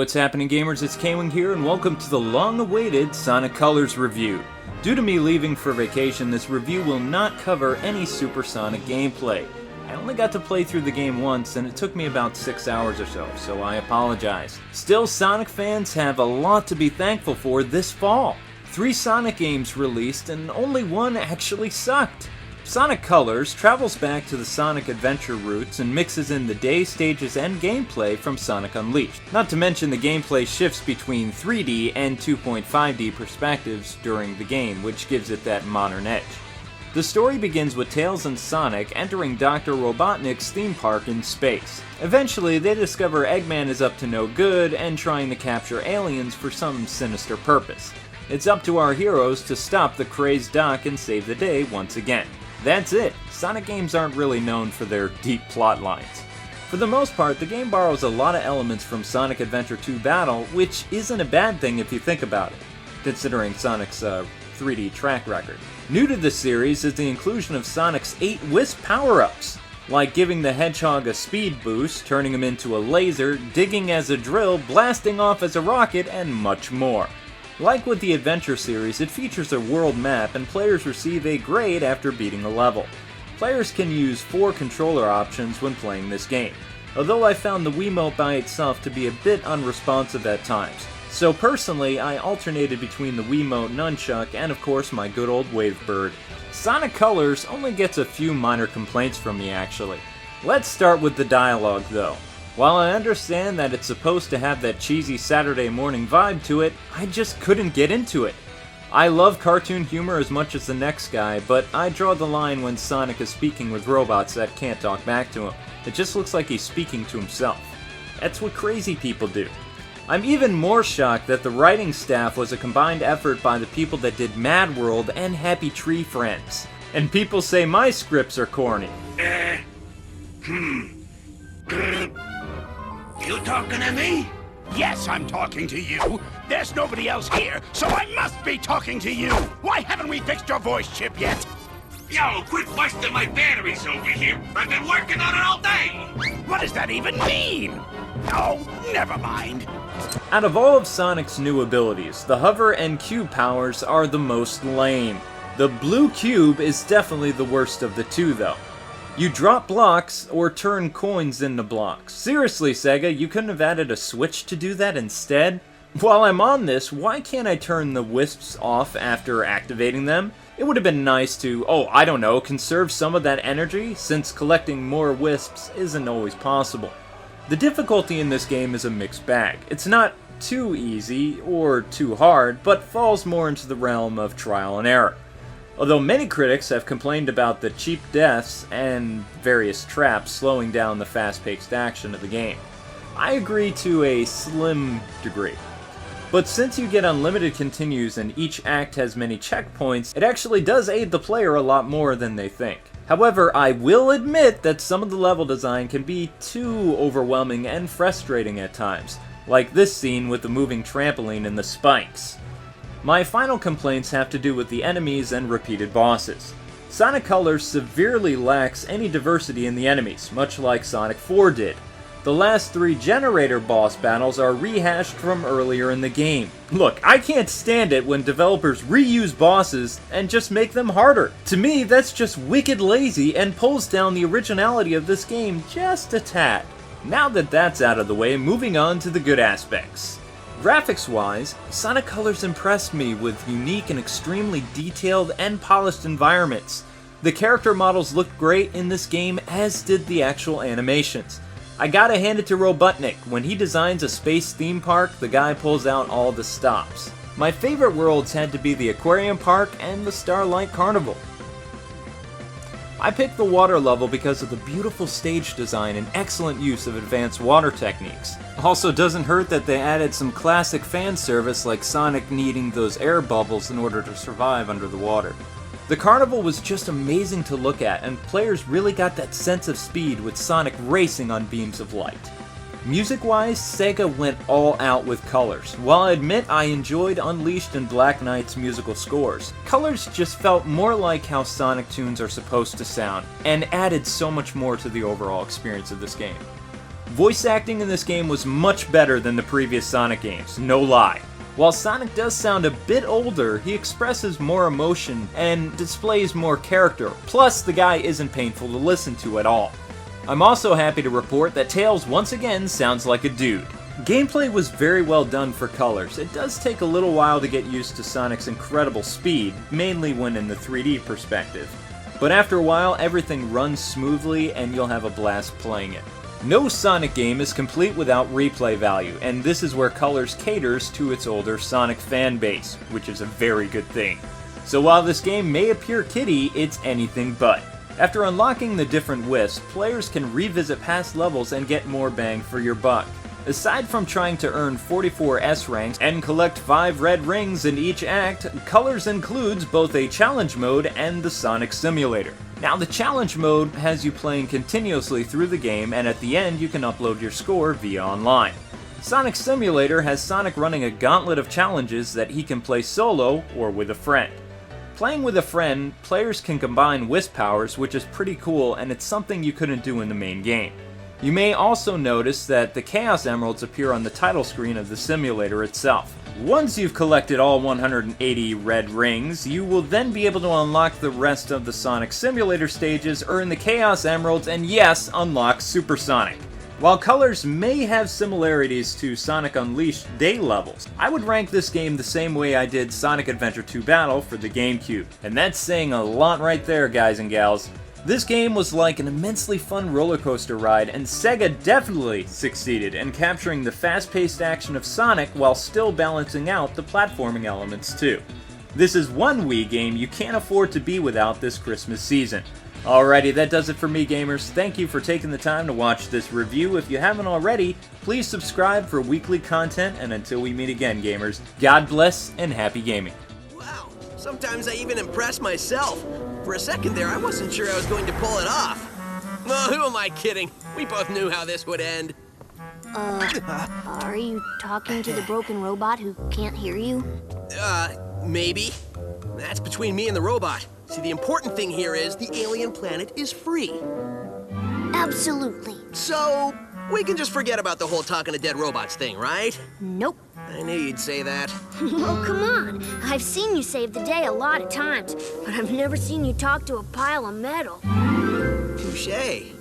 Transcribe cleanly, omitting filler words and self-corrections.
what's happening, gamers? It's K-Wing here, and welcome to the long-awaited Sonic Colors review. Due to me leaving for vacation, this review will not cover any Supersonic gameplay. I only got to play through the game once, and it took me about 6 hours or so I apologize. Still, Sonic fans have a lot to be thankful for this fall. 3 Sonic games released, and only one actually sucked. Sonic Colors travels back to the Sonic adventure roots and mixes in the day stages and gameplay from Sonic Unleashed. Not to mention the gameplay shifts between 3D and 2.5D perspectives during the game, which gives it that modern edge. The story begins with Tails and Sonic entering Dr. Robotnik's theme park in space. Eventually, they discover Eggman is up to no good and trying to capture aliens for some sinister purpose. It's up to our heroes to stop the crazed Doc and save the day once again. That's it. Sonic games aren't really known for their deep plot lines. For the most part, the game borrows a lot of elements from Sonic Adventure 2 Battle, which isn't a bad thing if you think about it, considering Sonic's 3D track record. New to this series is the inclusion of Sonic's 8 Wisp power-ups, like giving the Hedgehog a speed boost, turning him into a laser, digging as a drill, blasting off as a rocket, and much more. Like with the Adventure series, it features a world map and players receive a grade after beating a level. Players can use 4 controller options when playing this game, although I found the Wiimote by itself to be a bit unresponsive at times. So personally, I alternated between the Wiimote nunchuck and of course my good old Wavebird. Sonic Colors only gets a few minor complaints from me actually. Let's start with the dialogue though. While I understand that it's supposed to have that cheesy Saturday morning vibe to it, I just couldn't get into it. I love cartoon humor as much as the next guy, but I draw the line when Sonic is speaking with robots that can't talk back to him. It just looks like he's speaking to himself. That's what crazy people do. I'm even more shocked that the writing staff was a combined effort by the people that did Mad World and Happy Tree Friends. And people say my scripts are corny. You talking to me? Yes, I'm talking to you. There's nobody else here, so I must be talking to you. Why haven't we fixed your voice chip yet? Yo, quit busting my batteries over here. I've been working on it all day. What does that even mean? Oh, never mind. Out of all of Sonic's new abilities, the hover and cube powers are the most lame. The blue cube is definitely the worst of the two though. You drop blocks or turn coins into blocks. Seriously, Sega, you couldn't have added a switch to do that instead? While I'm on this, why can't I turn the wisps off after activating them? It would have been nice to, I don't know, conserve some of that energy, since collecting more wisps isn't always possible. The difficulty in this game is a mixed bag. It's not too easy or too hard, but falls more into the realm of trial and error. Although many critics have complained about the cheap deaths and various traps slowing down the fast-paced action of the game, I agree to a slim degree. But since you get unlimited continues and each act has many checkpoints, it actually does aid the player a lot more than they think. However, I will admit that some of the level design can be too overwhelming and frustrating at times, like this scene with the moving trampoline and the spikes. My final complaints have to do with the enemies and repeated bosses. Sonic Colors severely lacks any diversity in the enemies, much like Sonic 4 did. The last 3 generator boss battles are rehashed from earlier in the game. Look, I can't stand it when developers reuse bosses and just make them harder. To me, that's just wicked lazy and pulls down the originality of this game just a tad. Now that that's out of the way, moving on to the good aspects. Graphics-wise, Sonic Colors impressed me with unique and extremely detailed and polished environments. The character models looked great in this game, as did the actual animations. I gotta hand it to Robotnik. When he designs a space theme park, the guy pulls out all the stops. My favorite worlds had to be the Aquarium Park and the Starlight Carnival. I picked the water level because of the beautiful stage design and excellent use of advanced water techniques. Also, doesn't hurt that they added some classic fan service like Sonic needing those air bubbles in order to survive under the water. The carnival was just amazing to look at, and players really got that sense of speed with Sonic racing on beams of light. Music-wise, Sega went all out with Colors. While I admit I enjoyed Unleashed and Black Knight's musical scores, Colors just felt more like how Sonic tunes are supposed to sound, and added so much more to the overall experience of this game. Voice acting in this game was much better than the previous Sonic games, no lie. While Sonic does sound a bit older, he expresses more emotion and displays more character, plus the guy isn't painful to listen to at all. I'm also happy to report that Tails once again sounds like a dude. Gameplay was very well done for colors. It does take a little while to get used to Sonic's incredible speed, mainly when in the 3D perspective. But after a while, everything runs smoothly and you'll have a blast playing it. No Sonic game is complete without replay value, and this is where Colors caters to its older Sonic fan base, which is a very good thing. So while this game may appear kiddie, it's anything but. After unlocking the different Wisps, players can revisit past levels and get more bang for your buck. Aside from trying to earn 44 S ranks and collect 5 red rings in each act, Colors includes both a challenge mode and the Sonic Simulator. Now the challenge mode has you playing continuously through the game, and at the end you can upload your score via online. Sonic Simulator has Sonic running a gauntlet of challenges that he can play solo or with a friend. Playing with a friend, players can combine Wisp powers, which is pretty cool, and it's something you couldn't do in the main game. You may also notice that the Chaos Emeralds appear on the title screen of the simulator itself. Once you've collected all 180 red rings, you will then be able to unlock the rest of the Sonic Simulator stages, earn the Chaos Emeralds, and yes, unlock Super Sonic. While Colors may have similarities to Sonic Unleashed day levels, I would rank this game the same way I did Sonic Adventure 2 Battle for the GameCube. And that's saying a lot right there, guys and gals. This game was like an immensely fun roller coaster ride, and Sega definitely succeeded in capturing the fast-paced action of Sonic while still balancing out the platforming elements too. This is one Wii game you can't afford to be without this Christmas season. Alrighty, that does it for me, gamers. Thank you for taking the time to watch this review. If you haven't already, please subscribe for weekly content, and until we meet again, gamers, God bless and happy gaming. Wow, sometimes I even impress myself. For a second there, I wasn't sure I was going to pull it off. Oh, who am I kidding? We both knew how this would end. Are you talking to the broken robot who can't hear you? Maybe. That's between me and the robot. See, the important thing here is the alien planet is free. Absolutely. So, we can just forget about the whole talking to dead robots thing, right? Nope. I knew you'd say that. Oh, come on. I've seen you save the day a lot of times, but I've never seen you talk to a pile of metal. Touché.